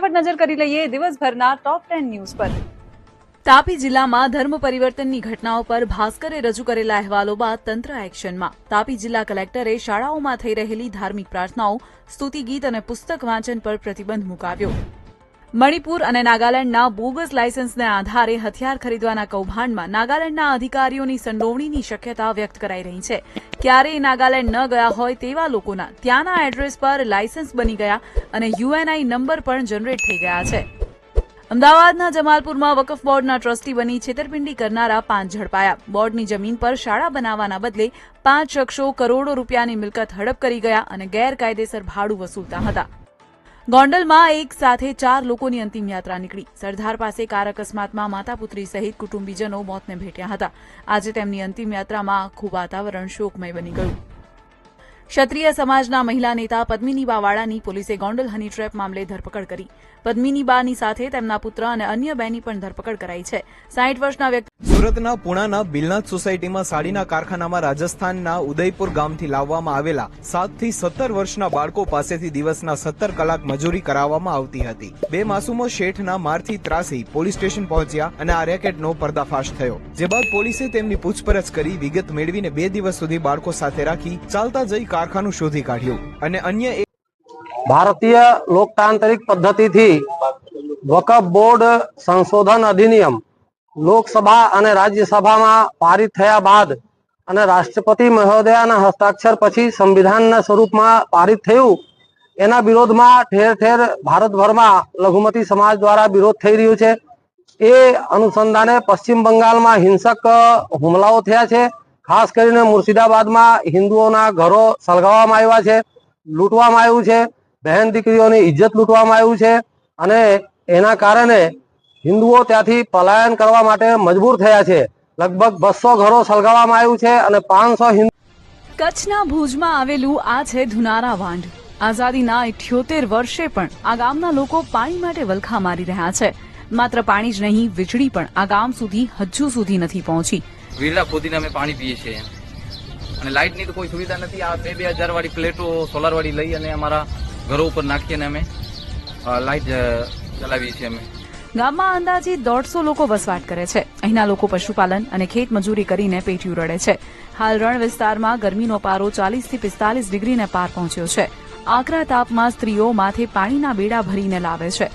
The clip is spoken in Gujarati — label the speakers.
Speaker 1: ફટાફટ નજર કરી લઈએ દિવસભરના ટોપ 10 ન્યૂઝ પર। તાપી જિલ્લામાં ધર્મ પરિવર્તનની ઘટનાઓ પર ભાસ્કરે રજૂ કરેલા અહેવાલો બાદ તંત્ર એક્શનમાં। તાપી જિલ્લા કલેક્ટરે શાળાઓમાં થઈ રહેલી ધાર્મિક પ્રાર્થનાઓ, સ્તુતિ ગીત અને પુસ્તક વાંચન પર પ્રતિબંધ મુકાવ્યો। મણિપુર અને નાગાલેન્ડના બોગસ લાયસન્સને આધારે હથિયાર ખરીદવાના કૌભાંડમાં નાગાલેન્ડના અધિકારીઓની સંડોવણીની શક્યતા વ્યક્ત કરાઈ રહી છે। ક્યારેય નાગાલેન્ડ ન ગયા હોય તેવા લોકોના ત્યાંના એડ્રેસ પર લાયસન્સ બની ગયા અને યુએનઆઈ નંબર પણ જનરેટ થઈ ગયા છે। અમદાવાદના જમાલપુરમાં વકફ બોર્ડના ટ્રસ્ટી બની છેતરપિંડી કરનારા 5 ઝડપાયા। બોર્ડની જમીન પર શાળા બનાવવાના બદલે 5 શખ્સો કરોડો રૂપિયાની મિલકત હડપ કરી ગયા અને ગેરકાયદેસર ભાડું વસૂલતા હતા। ગોંડલમાં એક સાથે 4 લોકોની અંતિમ યાત્રા નીકળી। સરદાર પાસે કાર અકસ્માતમાં માતા પુત્રી સહિત કુટુંબીજનો મોતને ભેટ્યા હતા। આજે તેમની અંતિમ યાત્રામાં આખું વાતાવરણ શોકમય બની ગયું। ક્ષત્રિય સમાજના મહિલા નેતા પદ્મિનીબા વાળાની પોલીસે ગોંડલ હની ટ્રેપ મામલે ધરપકડ કરી। પદ્મિનીબાની સાથે તેમના પુત્ર અને અન્ય બેની પણ ધરપકડ કરાઈ છે। 60 વર્ષના વ્યક્તિ
Speaker 2: સુરતના પુણાના બિલનાથ સોસાયટીમાં સાડીના કારખાનામાં રાજસ્થાનના ઉદયપુર ગામથી લાવવામાં આવેલા 7 થી 17 વર્ષના બાળકો પાસેથી દિવસના 17 કલાક મજૂરી કરાવવામાં આવતી હતી। 2 માસૂમો શેઠના મારથી ત્રાસી પોલીસ સ્ટેશન પહોંચ્યા અને આ રેકેટનો પર્દાફાશ થયો, જે બાદ પોલીસે તેમની પૂછપરછ કરી વિગત મેળવીને 2 દિવસ સુધી બાળકો સાથે રાખી ચાલતા જઈ કારખાનું શોધી કાઢ્યું અને અન્ય
Speaker 3: ભારતીય લોકતાંત્રિક પદ્ધતિથી વકફ બોર્ડ સંશોધન અધિનિયમ લોકસભા અને રાજ્યસભામાં પારિત થયા બાદ અને રાષ્ટ્રપતિ મહોદયાના હસ્તાક્ષર પછી સંવિધાનના સ્વરૂપમાં પારિત થયું, એના વિરોધમાં ઠેર ઠેર ભારતભરમાં લઘુમતી સમાજ દ્વારા વિરોધ થઈ રહ્યો છે। એ અનુસંધાને પશ્ચિમ બંગાળમાં હિંસક હુમલાઓ થયા છે। ખાસ કરીને મુર્શિદાબાદમાં હિન્દુઓના ઘરો સળગાવવામાં આવ્યા છે, લૂંટવામાં આવ્યું છે, બહેન દીકરીઓની ઇજ્જત લૂંટવામાં આવ્યું છે અને એના કારણે હિન્દુઓ ત્યાંથી પલાયન કરવા માટે મજબૂર થયા છે। લગભગ 200 ઘરો સળગાવવામાં આવ્યું છે અને 500 હિન્દુ।
Speaker 1: કચ્છના ભુજમાં આવેલું આ છે ધુનારા વાંઢ। આઝાદીના 78 વર્ષે પણ આ ગામના લોકો પાણી માટે વલખા મારી રહ્યા છે। માત્ર પાણી જ નહીં, વીજળી પણ આ ગામ સુધી હજુ સુધી નથી પહોંચી।
Speaker 4: વીરલા ખોદીને અમે પાણી પીએ છીએ અને લાઇટની તો કોઈ સુવિધા નથી। આ 2000 વાળી પ્લેટો સોલાર વાળી લઈ અને અમારા ઘરો ઉપર નાખીને અમે લાઇટ ચલાવીએ છીએ। અમે
Speaker 1: ગામમાં અંદાજિત 150 લોકો વસવાટ કરે છે। અહીંના લોકો પશુપાલન અને ખેત મજૂરી કરીને પેટીયું રડે છે। હાલ રણ વિસ્તારમાં ગરમીનો પારો 40 થી 45 ડિગ્રીને પાર પહોંચ્યો છે। આકરા તાપમાં સ્ત્રીઓ માથે પાણીના બેડા ભરીને લાવે છે।